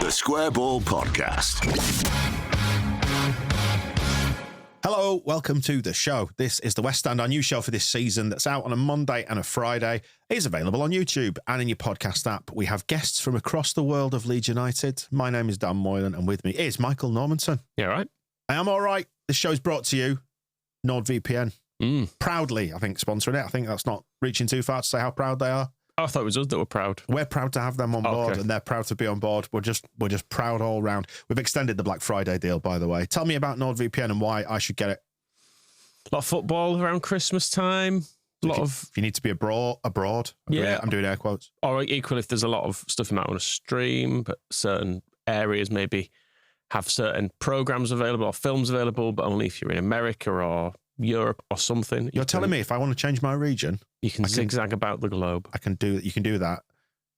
The Square Ball Podcast. Hello, welcome to the show. This is the West Stand, our new show for this season that's out on a Monday and a Friday. It is available on YouTube and in your podcast app. We have guests from across the world of Leeds United. My name is Dan Moylan, and with me is Michael Normanson. Yeah, right. I am all right. This show is brought to you, NordVPN. Proudly, I think, sponsoring it. I think that's not reaching too far to say how proud they are. Oh, I thought it was us that were proud. We're proud to have them on board, and they're proud to be on board. We're just proud all round. We've extended the Black Friday deal, by the way. Tell me about NordVPN and why I should get it. A lot of football around Christmas time. If you need to be abroad. Yeah. I'm doing air quotes. Or equally, if there's a lot of stuff you might want to stream, but certain areas maybe have certain programs available or films available, but only if you're in America or Europe or something. You're telling me if I want to change my region, you can zigzag about the globe. You can do that.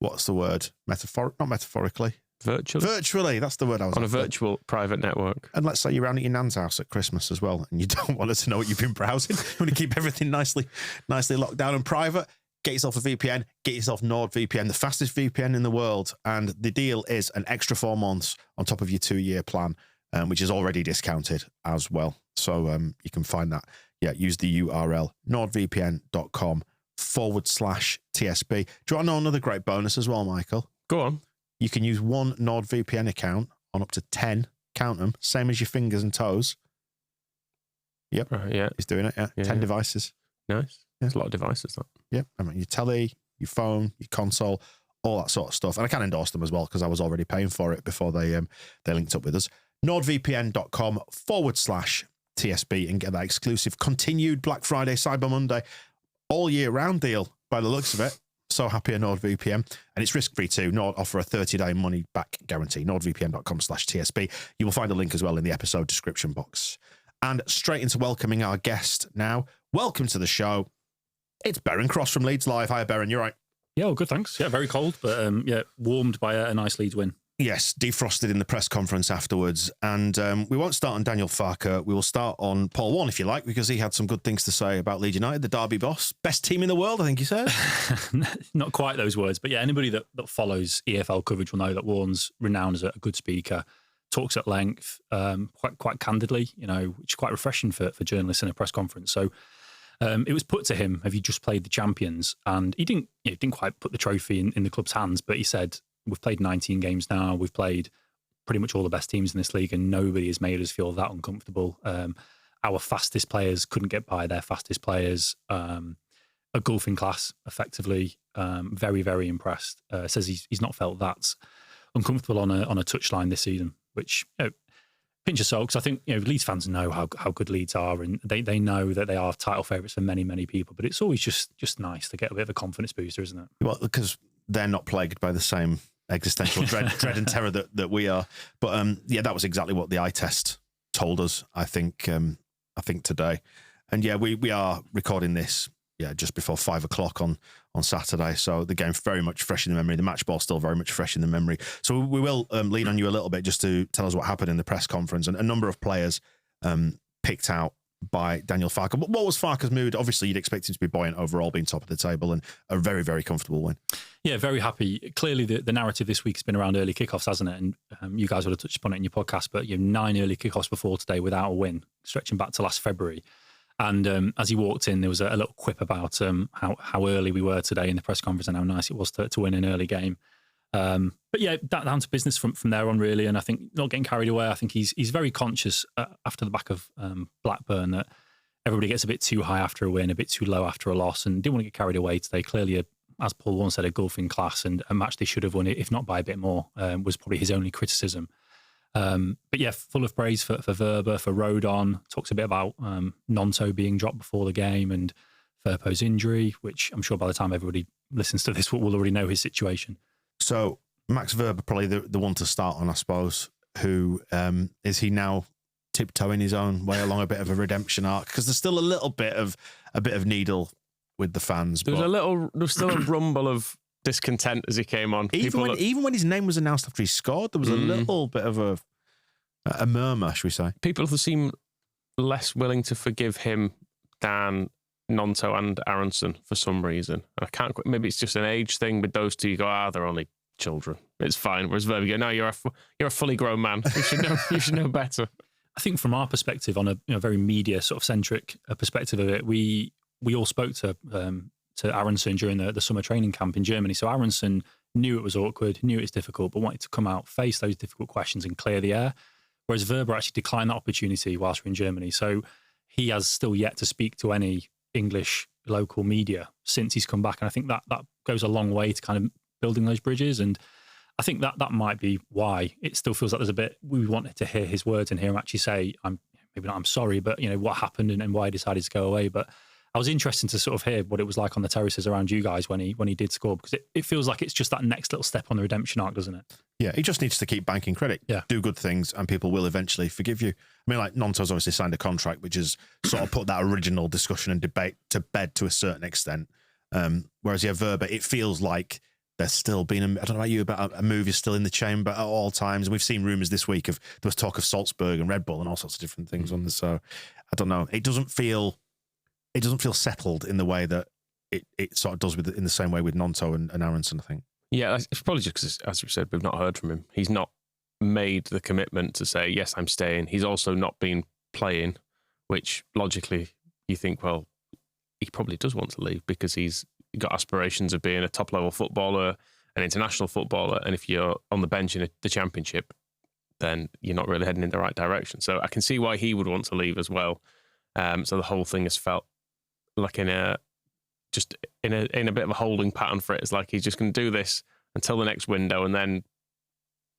What's the word? Not metaphorically. Virtually, that's the word I was on a virtual private network. And let's say you're around at your nan's house at Christmas as well, and you don't want her to know what you've been browsing. You want to keep everything nicely locked down and private. Get yourself a VPN. Get yourself NordVPN, the fastest VPN in the world. And the deal is an extra 4 months on top of your 2-year plan, which is already discounted as well. So you can find that. Yeah, use the URL nordvpn.com/TSB. Do you want to know another great bonus as well, Michael? Go on. You can use one NordVPN account on up to 10, count them, same as your fingers and toes. Yep. Yeah. He's doing it, yeah. 10 devices. Nice. Yeah. There's a lot of devices, that. Yep. I mean, your telly, your phone, your console, all that sort of stuff. And I can endorse them as well because I was already paying for it before they linked up with us. nordvpn.com/TSB and get that exclusive continued Black Friday, Cyber Monday, all year round deal by the looks of it. So happy at NordVPN. And it's risk-free too. Nord offer a 30-day money-back guarantee. nordvpn.com/TSB. You will find a link as well in the episode description box. And straight into welcoming our guest now. Welcome to the show. It's Beren Cross from Leeds Live. Hi, Beren. You're right. Yeah, well, good, thanks. Yeah, very cold, but warmed by a nice Leeds win. Yes, defrosted in the press conference afterwards. And we won't start on Daniel Farke. We will start on Paul Warne, if you like, because he had some good things to say about Leeds United, the Derby boss. Best team in the world, I think he said. Not quite those words, but yeah, anybody that follows EFL coverage will know that Warne's renowned as a good speaker, talks at length, quite candidly, which is quite refreshing for journalists in a press conference. So it was put to him, have you just played the champions? And he didn't quite put the trophy in the club's hands, but he said, we've played 19 games now. We've played pretty much all the best teams in this league, and nobody has made us feel that uncomfortable. Our fastest players couldn't get by their fastest players. A golfing class, effectively. Very, very impressed. Says he's not felt that uncomfortable on a touchline this season, which pinch of salt, because I think Leeds fans know how good Leeds are, and they know that they are title favourites for many, many people. But it's always just nice to get a bit of a confidence booster, isn't it? Well, because they're not plagued by the same existential dread and terror that we are. But that was exactly what the eye test told us, I think today. And yeah, we are recording this just before 5 o'clock on Saturday. So the game's very much fresh in the memory. The match ball's still very much fresh in the memory. So we will lean on you a little bit just to tell us what happened in the press conference. And a number of players picked out by Daniel Farke. What was Farke's mood? Obviously, you'd expect him to be buoyant overall, being top of the table, and a very, very comfortable win. Yeah, very happy. Clearly, the narrative this week has been around early kickoffs, hasn't it? And you guys would have touched upon it in your podcast, but 9 early kickoffs before today without a win, stretching back to last February. And as he walked in, there was a little quip about how early we were today in the press conference and how nice it was to win an early game. But yeah, down to business from there on, really. And I think not getting carried away. I think he's very conscious after the back of Blackburn that everybody gets a bit too high after a win, a bit too low after a loss, and didn't want to get carried away today. Clearly, as Paul Warne said, a golfing class and a match they should have won, if not by a bit more, was probably his only criticism. But yeah, full of praise for Wöber, for Rodon. Talks a bit about Nonto being dropped before the game and Firpo's injury, which I'm sure by the time everybody listens to this will already know his situation. So Max Wöber, probably the one to start on, I suppose. Who is he now tiptoeing his own way along a bit of a redemption arc? Because there's still a little bit of needle with the fans. There was still a rumble of discontent as he came on. Even when his name was announced after he scored, there was a little bit of a murmur, should we say? People seem less willing to forgive him than Nonto and Aronson for some reason. I can't. Maybe it's just an age thing with those two. You go, they're only children. It's fine. Whereas Wöber go, no, you're a fully grown man. You should know better. I think from our perspective, on a very media sort of centric perspective of it, we all spoke to Aronson during the summer training camp in Germany. So Aronson knew it was awkward, knew it was difficult, but wanted to come out, face those difficult questions and clear the air. Whereas Wöber actually declined that opportunity whilst we're in Germany. So he has still yet to speak to any English local media since he's come back. And I think that goes a long way to kind of building those bridges. And I think that might be why it still feels like there's a bit, we wanted to hear his words and hear him actually say, I'm sorry, but what happened and why he decided to go away. But I was interested to sort of hear what it was like on the terraces around you guys when he did score, because it feels like it's just that next little step on the redemption arc, doesn't it? Yeah, he just needs to keep banking credit. Yeah. Do good things and people will eventually forgive you. I mean, like Gnonto's obviously signed a contract which has sort of put that original discussion and debate to bed to a certain extent. Whereas, Wöber, it feels like there's still been, I don't know about you, but a move is still in the chamber at all times. We've seen rumours this week there was talk of Salzburg and Red Bull and all sorts of different things on this. So I don't know. It doesn't feel settled in the way that it sort of does in the same way with Gnonto and Aronson, I think. Yeah, it's probably just because, as we said, we've not heard from him. He's not made the commitment to say, yes, I'm staying. He's also not been playing, which logically you think, well, he probably does want to leave because he's got aspirations of being a top-level footballer, an international footballer, and if you're on the bench in the Championship, then you're not really heading in the right direction. So I can see why he would want to leave as well. So the whole thing has felt like in a bit of a holding pattern for it. It's like he's just going to do this until the next window, and then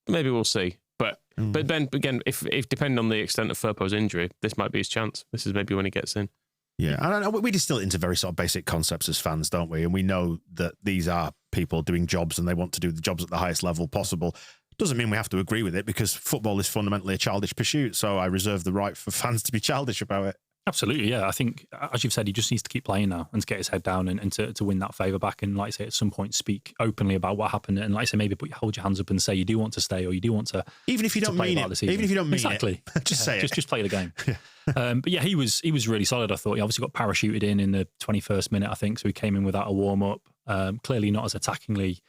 maybe we'll see. But then again, if depending on the extent of Firpo's injury, this might be his chance. This is maybe when he gets in. Yeah, I don't know. We distill it into very sort of basic concepts as fans, don't we? And we know that these are people doing jobs and they want to do the jobs at the highest level possible. Doesn't mean we have to agree with it, because football is fundamentally a childish pursuit. So I reserve the right for fans to be childish about it. Absolutely, yeah. I think, as you've said, he just needs to keep playing now and to get his head down and to win that favour back. And like I say, at some point, speak openly about what happened. And like I say, maybe hold your hands up and say you do want to stay or you do want to. Even if you don't mean it. Even if you don't mean exactly. it. Just say it. Just play the game. But yeah, he was really solid, I thought. He obviously got parachuted in the 21st minute, I think. So he came in without a warm-up. Clearly not as attackingly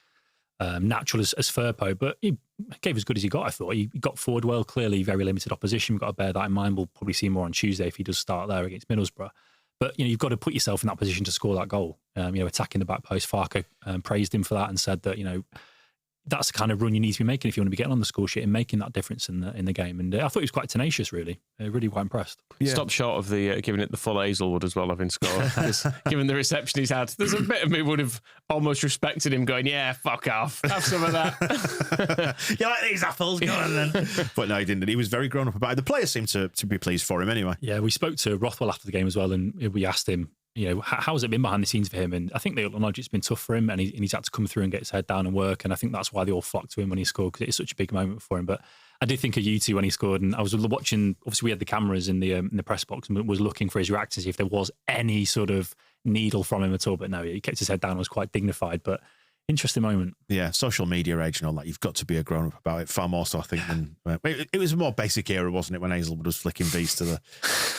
natural as Firpo, but he gave as good as he got, I thought. He got forward well, clearly very limited opposition. We've got to bear that in mind. We'll probably see more on Tuesday if he does start there against Middlesbrough. But, you've got to put yourself in that position to score that goal. Attacking the back post. Farke praised him for that and said that, that's the kind of run you need to be making if you want to be getting on the score sheet and making that difference in the game. And I thought he was quite tenacious, really. Really quite impressed. Yeah. Stopped short of the giving it the full Hazelwood as well, having scored. Given the reception he's had, there's a bit of me would have almost respected him going, yeah, fuck off. Have some of that. You like these apples? Go on then. But no, he didn't. He was very grown up about it. The players seemed to be pleased for him anyway. Yeah, we spoke to Rothwell after the game as well, and we asked him, how has it been behind the scenes for him? And I think they acknowledge it's been tough for him, and he's had to come through and get his head down and work. And I think that's why they all flocked to him when he scored, because it's such a big moment for him. But I did think of you two when he scored, and I was watching. Obviously, we had the cameras in the press box and was looking for his reaction to see if there was any sort of needle from him at all. But no, he kept his head down and was quite dignified. But interesting moment. Yeah, social media age and all that. You've got to be a grown up about it. Far more so, I think, than it was a more basic era, wasn't it, when Hazelwood was flicking bees to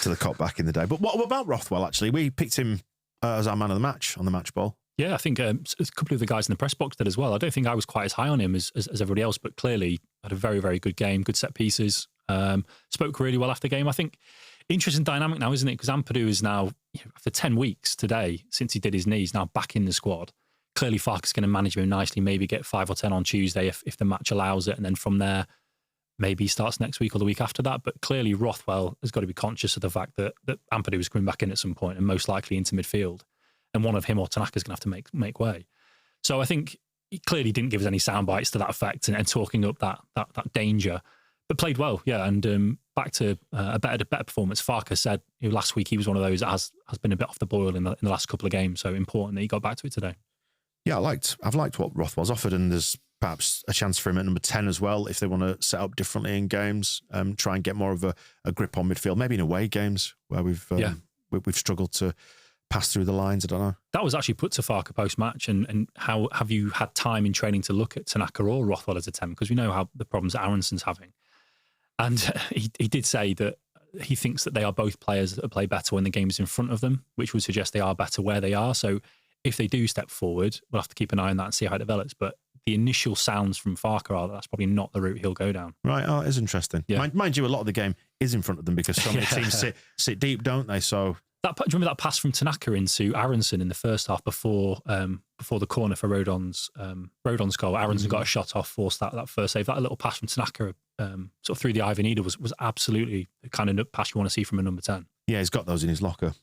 the cop back in the day. But what about Rothwell? Actually, we picked him as our man of the match on the match ball. Yeah, I think a couple of the guys in the press box did as well. I don't think I was quite as high on him as everybody else, but clearly had a very, very good game, good set pieces. Spoke really well after the game. I think interesting dynamic now, isn't it? Because Ampadu is now, after 10 weeks today, since he did his knees, now back in the squad. Clearly Farke's going to manage him nicely, maybe get 5 or 10 on Tuesday if the match allows it. And then from there, maybe he starts next week or the week after that. But clearly Rothwell has got to be conscious of the fact that Ampadu is coming back in at some point and most likely into midfield. And one of him or Tanaka's going to have to make way. So I think he clearly didn't give us any sound bites to that effect and talking up that danger, but played well, yeah. And back to a better performance. Farke said last week he was one of those that has been a bit off the boil in the last couple of games. So important that he got back to it today. Yeah, I've liked what Rothwell's offered, and there's perhaps a chance for him at number 10 as well if they want to set up differently in games, try and get more of a grip on midfield, maybe in away games where we've struggled to pass through the lines. I don't know. That was actually put to Farke post-match, and how have you had time in training to look at Tanaka or Rothwell as a 10? Because we know how the problems that Aronson's having. And he did say that he thinks that they are both players that play better when the game is in front of them, which would suggest they are better where they are. So if they do step forward, we'll have to keep an eye on that and see how it develops. But the initial sounds from Farke are that's probably not the route he'll go down. Right. Oh, it is interesting. Yeah. Mind you, a lot of the game is in front of them because so many teams sit deep, don't they? So Do you remember that pass from Tanaka into Aronson in the first half before the corner for Rodon's goal? Aronson got a shot off, forced that first save. That little pass from Tanaka sort of through the Ivy Needle was absolutely the kind of pass you want to see from a number 10. yeah, he's got those in his locker.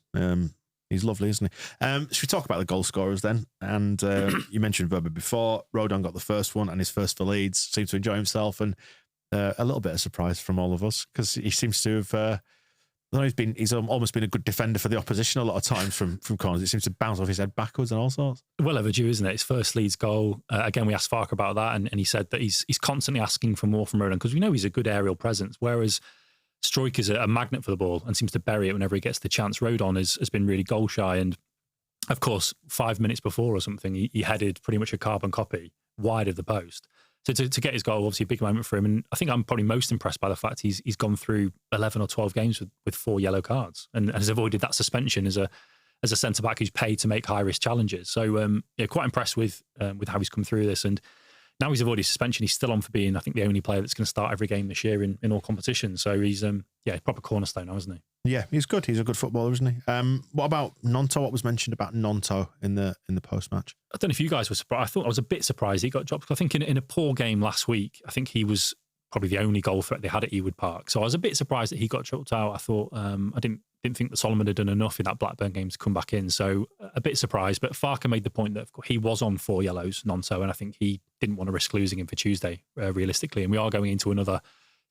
He's lovely, isn't he? Should we talk about the goal scorers then? And you mentioned Wöber before. Rodon got the first one and his first for Leeds. Seemed to enjoy himself, and a little bit of surprise from all of us because he seems to have. He's almost been a good defender for the opposition a lot of times from corners. It seems to bounce off his head backwards and all sorts. Well overdue, isn't it? His first Leeds goal. Again, we asked Farke about that, and he said that he's constantly asking for more from Rodon because we know he's a good aerial presence, whereas Struijk is a magnet for the ball and seems to bury it whenever he gets the chance. Rodon has been really goal shy, and of course, 5 minutes before or something, he headed pretty much a carbon copy wide of the post. So to get his goal, obviously a big moment for him. And I think I'm probably most impressed by the fact he's gone through 11 or 12 games with 4 yellow cards and has avoided that suspension as a centre-back who's paid to make high-risk challenges. So quite impressed with how he's come through this. And now he's avoided suspension, he's still on for being, I think, the only player that's going to start every game this year in all competitions. So he's proper cornerstone now, isn't he? Yeah, he's good. He's a good footballer, isn't he? What about Nonto? What was mentioned about Nonto in the post-match? I don't know if you guys were surprised. I thought I was a bit surprised he got dropped. I think in a poor game last week, I think he was probably the only goal threat they had at Ewood Park. So I was a bit surprised that he got dropped out. I thought I didn't think that Solomon had done enough in that Blackburn game to come back in. So a bit surprised. But Farke made the point that he was on 4 yellows, Nonto, and I think he didn't want to risk losing him for Tuesday, realistically. And we are going into another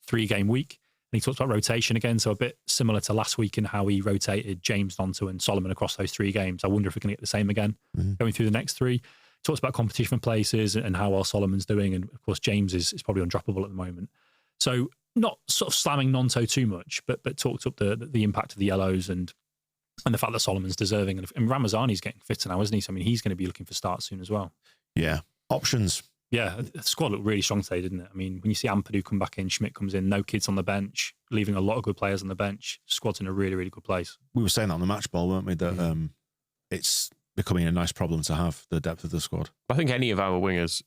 3-game week. And he talks about rotation again, so a bit similar to last week in how he rotated James, Nonto and Solomon across those 3 games. I wonder if we're going to get the same again going through the next 3. Talks about competition for places and how well Solomon's doing. And of course, James is probably undroppable at the moment. So not sort of slamming Nonto too much, but talked up the impact of the yellows and the fact that Solomon's deserving. And Ramazani's getting fitter now, isn't he? So, I mean, he's going to be looking for starts soon as well. Yeah. Options. Yeah, the squad looked really strong today, didn't it? I mean, when you see Ampadu come back in, Schmidt comes in, no kids on the bench, leaving a lot of good players on the bench. Squad's in a really, really good place. We were saying that on the match ball, weren't we? That it's becoming a nice problem to have, the depth of the squad. I think any of our wingers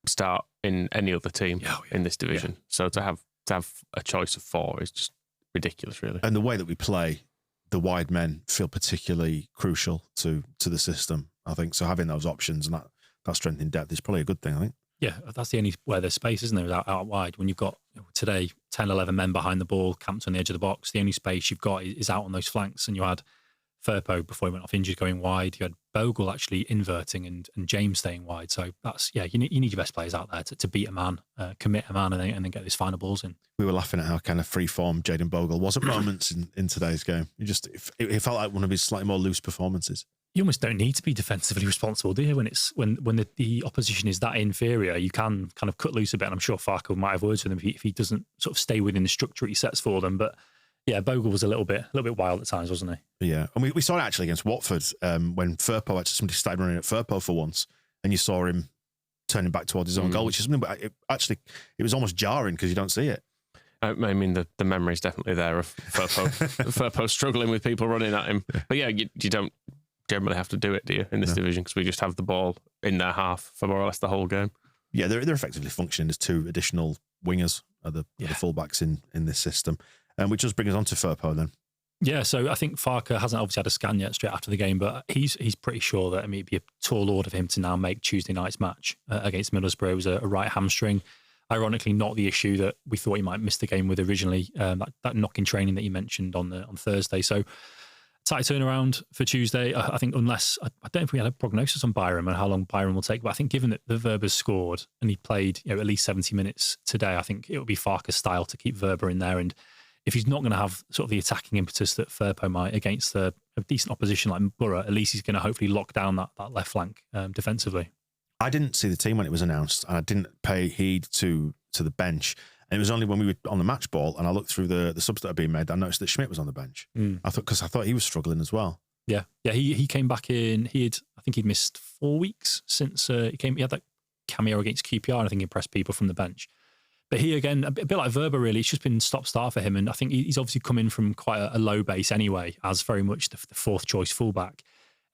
start in any other team in this division. Yeah. So to have a choice of 4 is just ridiculous, really. And the way that we play, the wide men feel particularly crucial to the system, I think. So having those options and that strength in depth is probably a good thing, I think. Yeah, that's the only where there's space, isn't there, out wide. When you've got today 10, 11 men behind the ball, camped on the edge of the box, the only space you've got is out on those flanks. And you had Firpo, before he went off injured, going wide. You had Bogle actually inverting and James staying wide. So that's, you need your best players out there to beat a man, commit a man, and then get these final balls in. We were laughing at how kind of free-form Jayden Bogle was at moments in today's game. It felt like one of his slightly more loose performances. You almost don't need to be defensively responsible, do you? When the opposition is that inferior, you can kind of cut loose a bit. And I'm sure Farke might have words with him if he doesn't sort of stay within the structure he sets for them. But yeah, Bogle was a little bit wild at times, wasn't he? Yeah, and we saw it actually against Watford when Firpo somebody started running at Firpo for once, and you saw him turning back towards his own goal, which is something. But it was almost jarring because you don't see it. I mean, the memory is definitely there of Firpo struggling with people running at him. But yeah, you don't generally have to do it, do you, in this division? Because we just have the ball in their half for more or less the whole game. Yeah, they're effectively functioning as 2 additional wingers at the fullbacks in this system. Which does bring us on to Firpo then. Yeah, so I think Farke hasn't obviously had a scan yet straight after the game, but he's pretty sure that it'd be a tall order for him to now make Tuesday night's match against Middlesbrough. It was a right hamstring. Ironically, not the issue that we thought he might miss the game with originally, that knock in training that you mentioned on Thursday. So tight turnaround for Tuesday. I think unless, I don't know if we had a prognosis on Byram and how long Byram will take, but I think given that the Wöber scored and he played at least 70 minutes today, I think it would be Farke's style to keep Wöber in there. And if he's not going to have sort of the attacking impetus that Firpo might against a decent opposition like Borough, at least he's going to hopefully lock down that left flank defensively. I didn't see the team when it was announced, and I didn't pay heed to the bench. And it was only when we were on the match ball and I looked through the subs that had been made, I noticed that Schmidt was on the bench. I thought he was struggling as well. Yeah. He came back in. I think he'd missed 4 weeks since he came. He had that cameo against QPR, and I think he impressed people from the bench. But he, again, a bit like Wöber, really, it's just been stop-start for him. And I think he's obviously come in from quite a low base anyway, as very much the 4th choice fullback.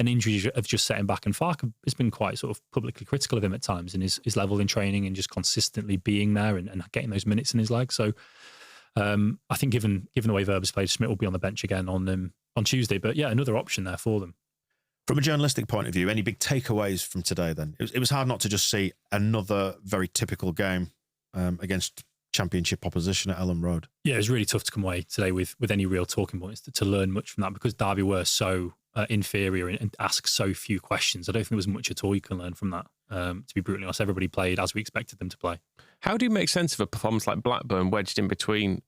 an injury have just set him back. And Farke has been quite sort of publicly critical of him at times in his level in training and just consistently being there and getting those minutes in his legs. So I think given the way Wöber's played, Schmidt will be on the bench again on Tuesday. But yeah, another option there for them. From a journalistic point of view, any big takeaways from today then? It was hard not to just see another very typical game against Championship opposition at Ellen Road. Yeah, it was really tough to come away today with any real talking points to learn much from that, because Derby were so inferior and ask so few questions. I don't think there was much at all you can learn from that. To be brutally honest, everybody played as we expected them to play. How do you make sense of a performance like Blackburn wedged in between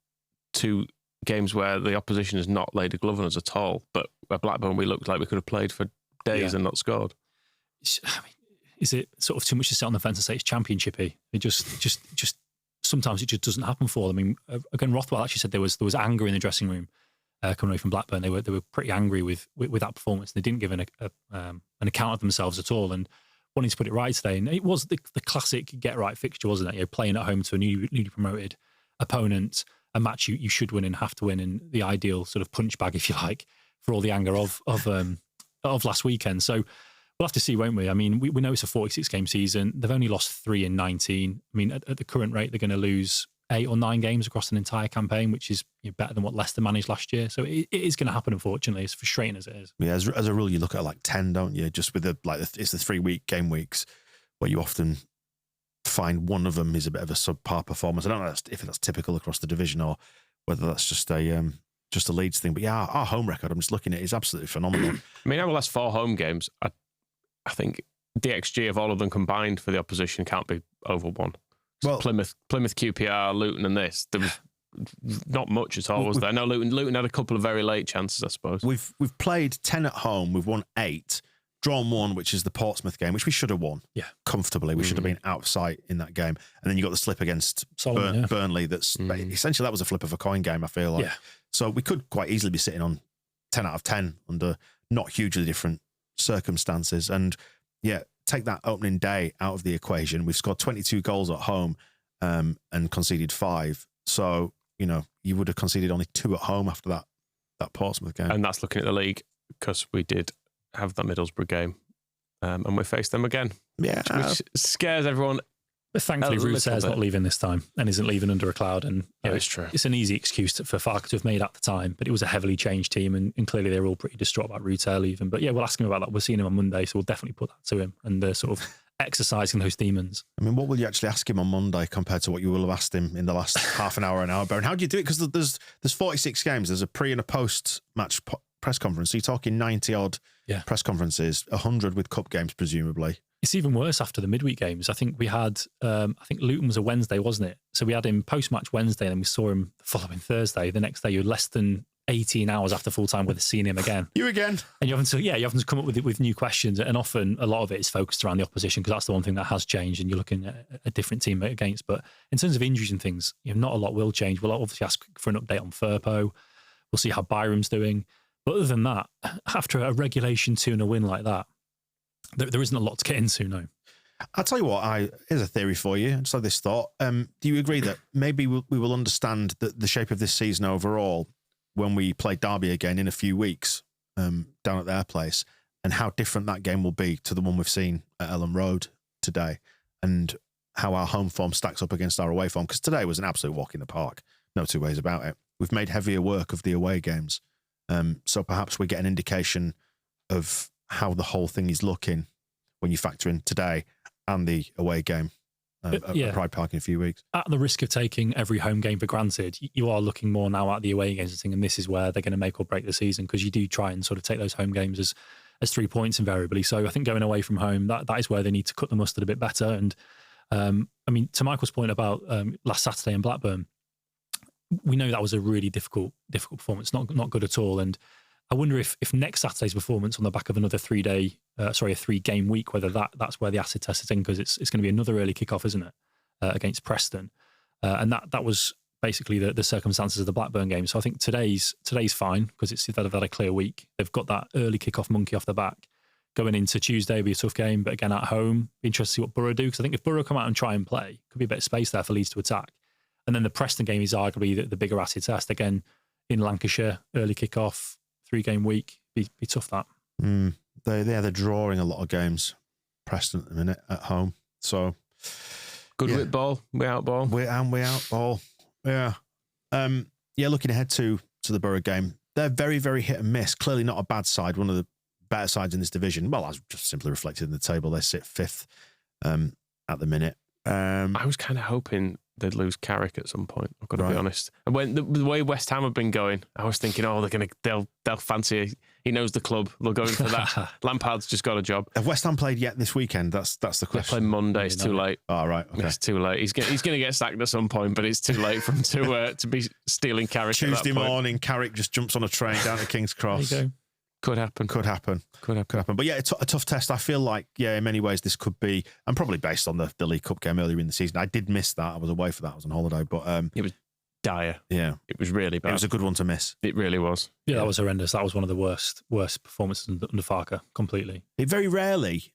two games where the opposition has not laid a glove on us at all, but at Blackburn we looked like we could have played for days and not scored? Is it sort of too much to sit on the fence and say it's championshipy? It just sometimes it just doesn't happen for them. I mean, again, Rothwell actually said there was anger in the dressing room coming away from Blackburn. They were pretty angry with that performance. They didn't give an account of themselves at all, and wanting to put it right today. And it was the classic get right fixture, wasn't it? You know, playing at home to a newly promoted opponent, a match you should win and have to win, and the ideal sort of punch bag, if you like, for all the anger of last weekend. So we'll have to see, won't we? I mean, we know it's a 46-game season. They've only lost 3 in 19. I mean, at the current rate, they're going to lose 8 or 9 games across an entire campaign, which is better than what Leicester managed last year. So it is going to happen, unfortunately, as frustrating as it is. Yeah, as a rule, you look at like 10, don't you? Just with it's the 3-week game weeks where you often find one of them is a bit of a subpar performance. I don't know if that's typical across the division or whether that's just a Leeds thing. But yeah, our home record, I'm just looking at it, is absolutely phenomenal. I mean, our last 4 home games, I think the XG of all of them combined for the opposition can't be over 1. So well, Plymouth, QPR, Luton, and this. There was not much at all, was there? No, Luton had a couple of very late chances, I suppose. We've played 10 at home. We've won 8, drawn 1, which is the Portsmouth game, which we should have won. Yeah, comfortably. We should have been out of sight in that game. And then you got the slip against Burnley. That's essentially that was a flip of a coin game, I feel like. Yeah. So we could quite easily be sitting on 10 out of 10 under not hugely different circumstances. And yeah, take that opening day out of the equation. We've scored 22 goals at home and conceded 5. So, you would have conceded only 2 at home after that Portsmouth game. And that's looking at the league, because we did have that Middlesbrough game and we faced them again. Yeah. Which scares everyone. But thankfully, Ruter's not leaving this time and isn't leaving under a cloud. And it's true. It's an easy excuse for Farke to have made at the time, but it was a heavily changed team, and clearly they're all pretty distraught about Ruter leaving. But yeah, we'll ask him about that. We're seeing him on Monday, so we'll definitely put that to him and sort of exercising those demons. I mean, what will you actually ask him on Monday compared to what you will have asked him in the last half an hour, Beren? How do you do it? Because there's 46 games. There's a pre and a post match press conference. So you're talking 90 odd press conferences, 100 with cup games, presumably. It's even worse after the midweek games. I think we had, Luton was a Wednesday, wasn't it? So we had him post-match Wednesday, and then we saw him the following Thursday. The next day, you're less than 18 hours after full-time with seeing him again. You again. And you having to come up with new questions. And often a lot of it is focused around the opposition, because that's the one thing that has changed, and you're looking at a different team against. But in terms of injuries and things, not a lot will change. We'll obviously ask for an update on Firpo. We'll see how Byram's doing. But other than that, after a regulation 2 and a win like that, there isn't a lot to get into, no. I'll tell you what, here's a theory for you. Just like this thought. Do you agree that maybe we will understand the shape of this season overall when we play Derby again in a few weeks down at their place, and how different that game will be to the one we've seen at Ellen Road today, and how our home form stacks up against our away form? Because today was an absolute walk in the park. No two ways about it. We've made heavier work of the away games. So perhaps we get an indication of how the whole thing is looking when you factor in today and the away game at Pride Park in a few weeks. At the risk of taking every home game for granted, you are looking more now at the away games and thinking this is where they're going to make or break the season, because you do try and sort of take those home games as 3 points invariably. So I think going away from home, that is where they need to cut the mustard a bit better. And I mean, to Michael's point about last Saturday in Blackburn, we know that was a really difficult performance, not good at all. And I wonder if next Saturday's performance on the back of another 3-game week, whether that's where the acid test is in, because it's going to be another early kickoff, isn't it, against Preston, and that was basically the circumstances of the Blackburn game. So I think today's fine, because they've had a clear week. They've got that early kickoff monkey off the back. Going into Tuesday will be a tough game, but again at home, be interested to see what Borough do, because I think if Borough come out and try and play, could be a bit of space there for Leeds to attack. And then the Preston game is arguably the bigger acid test, again in Lancashire, early kickoff, 3-game week, be tough that. They're drawing a lot of games, Preston at the minute at home. So Good with ball, way out ball. Way out ball. Yeah. Looking ahead to the Borough game, they're very, very hit and miss. Clearly not a bad side, one of the better sides in this division. Well, as just simply reflected in the table, they sit 5th at the minute. I was kind of hoping they'd lose Carrick at some point. I've got to be honest. And when the way West Ham have been going, I was thinking, they'll fancy. He knows the club. They'll go in for that. Lampard's just got a job. Have West Ham played yet this weekend? That's the They question. play Monday. It's too late. Oh, right. Okay. It's too late. He's going to get sacked at some point, but it's too late for him to be stealing Carrick. Tuesday at that point. morning, Carrick just jumps on a train down to King's Cross. There you go. Could happen. But yeah, a tough test. I feel like, in many ways, this could be, and probably based on the League Cup game earlier in the season. I did miss that. I was away for that. I was on holiday. But it was dire. Yeah. It was really bad. It was a good one to miss. It really was. Yeah, that was horrendous. That was one of the worst performances under Farke, completely. It very rarely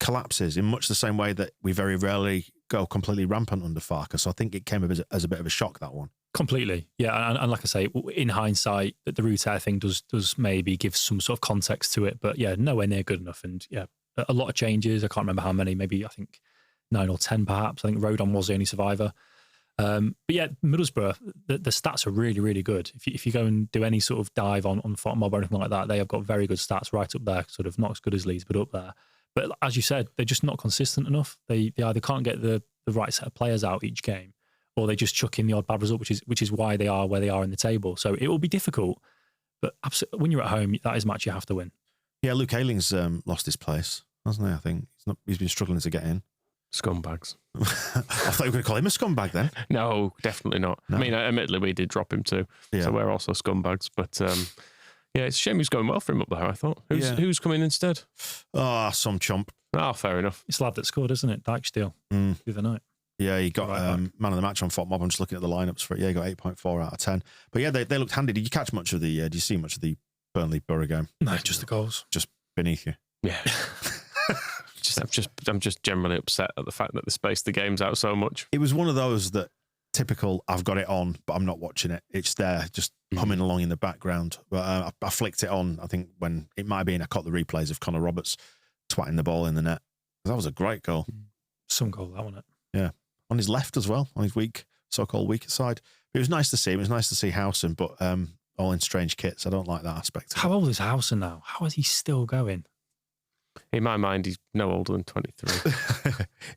collapses in much the same way that we very rarely go completely rampant under Farke. So I think it came as a bit of a shock, that one. Completely, yeah, and like I say, in hindsight, the root air thing does maybe give some sort of context to it, but yeah, nowhere near good enough. And yeah, a lot of changes. I can't remember how many. Maybe I think 9 or 10, perhaps. I think Rodon was the only survivor. But yeah, Middlesbrough, the stats are really, really good. If you go and do any sort of dive on FotMob or anything like that, they have got very good stats right up there. Sort of not as good as Leeds, but up there. But as you said, they're just not consistent enough. They either can't get the right set of players out each game, or they just chuck in the odd bad result, which is why they are where they are in the table. So it will be difficult, but when you're at home, that is a match you have to win. Yeah, Luke Ayling's lost his place, hasn't he? I think he's been struggling to get in. Scumbags. I thought you were going to call him a scumbag then. No, definitely not. No. I mean, admittedly, we did drop him too, so we're also scumbags. But yeah, it's a shame he's going well for him up there, I thought. Who's coming instead? Some chump. Oh, fair enough. It's the lad that scored, isn't it? Dijksteel the other night. Yeah, he got man of the match on FotMob. I'm just looking at the lineups for it. Yeah, he got 8.4 out of 10. But yeah, they looked handy. Did you catch much of the? Did you see much of the Burnley Borough game? No, just the goals. Just beneath you. Yeah. I'm just generally upset at the fact that they spaced the games out so much. It was one of those that typical. I've got it on, but I'm not watching it. It's there, just humming along in the background. But I flicked it on. I think when it might have been, I caught the replays of Connor Roberts twatting the ball in the net. That was a great goal. Some goal, that wasn't it? Yeah. On his left as well, on his so-called weaker side. It was nice to see him. It was nice to see Howson, but all in strange kits. I don't like that aspect. How old is Howson now? How is he still going? In my mind, he's no older than 23.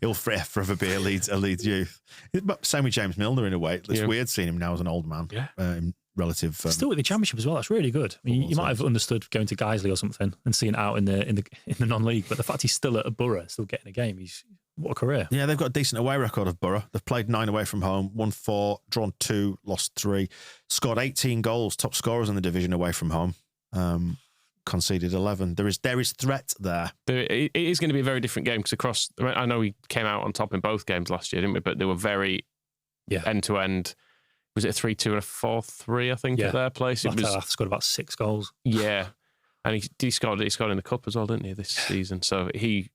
He'll forever be a Leeds youth. Same with James Milner in a way. It's weird seeing him now as an old man. Yeah. Relative. Still with the Championship as well. That's really good. I mean, you might have understood going to Guiseley or something and seeing it out in the non-league, but the fact he's still at a Borough, still getting a game, what a career. Yeah, they've got a decent away record of Borough. They've played 9 away from home, won 4, drawn 2, lost 3, scored 18 goals, top scorers in the division away from home. Conceded 11. There is threat there. It is going to be a very different game because I know we came out on top in both games last year, didn't we? But they were very end-to-end. Was it a 3-2 and a 4-3, I think, at their place? It was scored about 6 goals. Yeah. And he scored in the cup as well, didn't he, this season? So he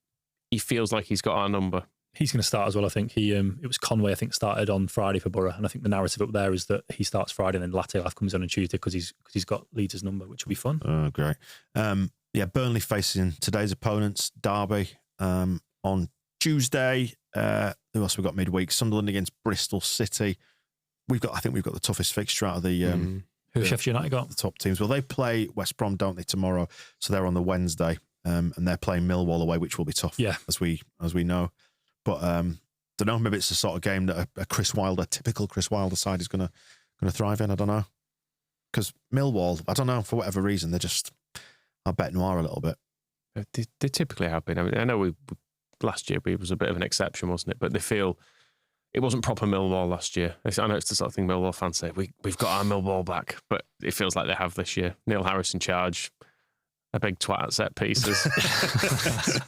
feels like he's got our number. He's going to start as well, I think. It was Conway, I think, started on Friday for Borough, and I think the narrative up there is that he starts Friday and then Latte comes on Tuesday because he's got Leeds' number, which will be fun. Oh, great. Burnley facing today's opponents, Derby, on Tuesday. Who else we got midweek? Sunderland against Bristol City. I think we've got the toughest fixture out of the Who Sheffield United got? The top teams. Well, they play West Brom, don't they, tomorrow? So they're on the Wednesday, and they're playing Millwall away, which will be tough. Yeah, as we know. But don't know. Maybe it's the sort of game that a typical Chris Wilder side is going to thrive in. I don't know, because Millwall, I don't know, for whatever reason, they're just I bet noir a little bit. They typically have been. I mean, I know last year it was a bit of an exception, wasn't it? But they feel it wasn't proper Millwall last year. I know it's the sort of thing Millwall fans say, we've got our Millwall back, but it feels like they have this year. Neil Harris in charge. A big twat at set pieces.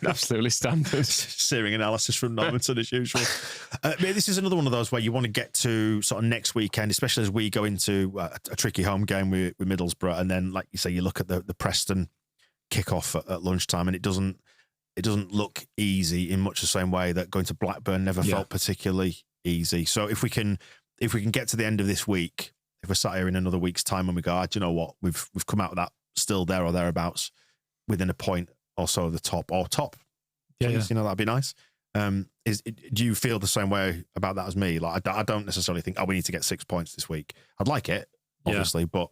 Absolutely standard. Searing analysis from Normanton as usual. This is another one of those where you want to get to sort of next weekend, especially as we go into a tricky home game with Middlesbrough. And then, like you say, you look at the Preston kickoff at lunchtime and it doesn't look easy in much the same way that going to Blackburn never felt particularly easy. So if we can get to the end of this week, if we're sat here in another week's time and we go, do you know what, we've come out of that still there or thereabouts within a point or so the top. Yeah, Please, that'd be nice. Do you feel the same way about that as me? Like, I don't necessarily think, we need to get 6 points this week. I'd like it, obviously, but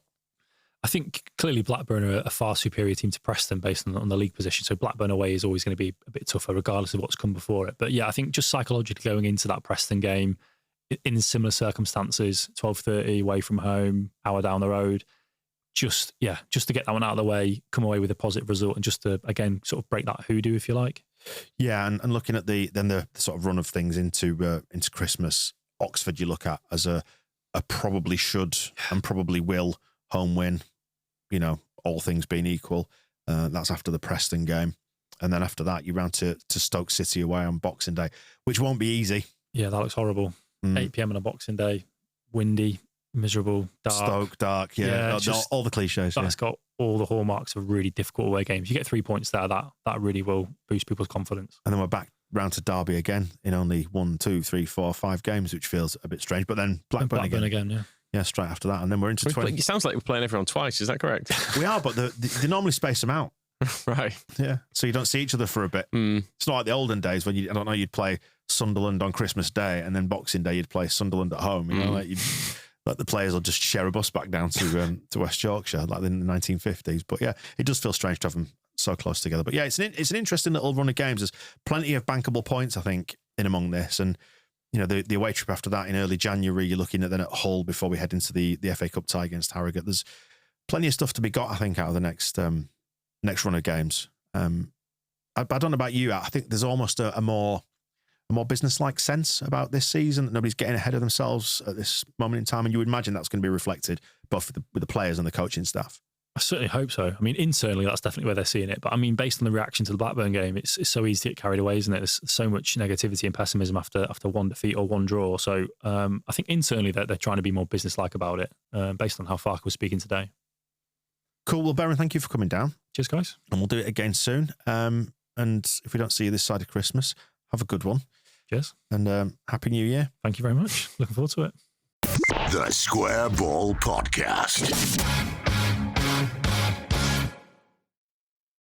I think clearly Blackburn are a far superior team to Preston based on the league position. So Blackburn away is always going to be a bit tougher, regardless of what's come before it. But yeah, I think just psychologically going into that Preston game in similar circumstances, 12:30 away from home, hour down the road, just to get that one out of the way, come away with a positive result, and just to again sort of break that hoodoo, if you like. Yeah, and looking at the sort of run of things into Christmas, Oxford you look at as a probably should and probably will home win, all things being equal. That's after the Preston game. And then after that, you round to Stoke City away on Boxing Day, which won't be easy. Yeah, that looks horrible. 8 p.m. on a Boxing Day, windy, miserable, dark. Stoke, dark, all the cliches. That's got all the hallmarks of really difficult away games. You get 3 points there, that really will boost people's confidence. And then we're back round to Derby again in only 1, 2, 3, 4, 5 games, which feels a bit strange. But then Blackburn again. Yeah. Yeah, straight after that. And then we're into 20. It sounds like we're playing everyone twice. Is that correct? We are, but they normally space them out. Right. Yeah. So you don't see each other for a bit. It's not like the olden days when you'd play Sunderland on Christmas Day and then Boxing Day you'd play Sunderland at home. Like the players will just share a bus back down to West Yorkshire, like in the 1950s. But yeah, it does feel strange to have them so close together. But yeah, it's an interesting little run of games. There's plenty of bankable points, I think, in among this. And the away trip after that in early January, you're looking at then at Hull before we head into the FA Cup tie against Harrogate. There's plenty of stuff to be got, I think, out of the next run of games. I don't know about you. I think there's almost a more business-like sense about this season, that nobody's getting ahead of themselves at this moment in time, and you would imagine that's going to be reflected both with the players and the coaching staff. I certainly hope so. I mean, internally, that's definitely where they're seeing it. But I mean, based on the reaction to the Blackburn game, it's so easy to get carried away, isn't it? There's so much negativity and pessimism after one defeat or one draw. So I think internally they're trying to be more business-like about it, based on how Farke was speaking today. Cool. Well, Beren, thank you for coming down. Cheers, guys. And we'll do it again soon. And if we don't see you this side of Christmas, have a good one. Cheers. And Happy New Year. Thank you very much. Looking forward to it. The Square Ball Podcast.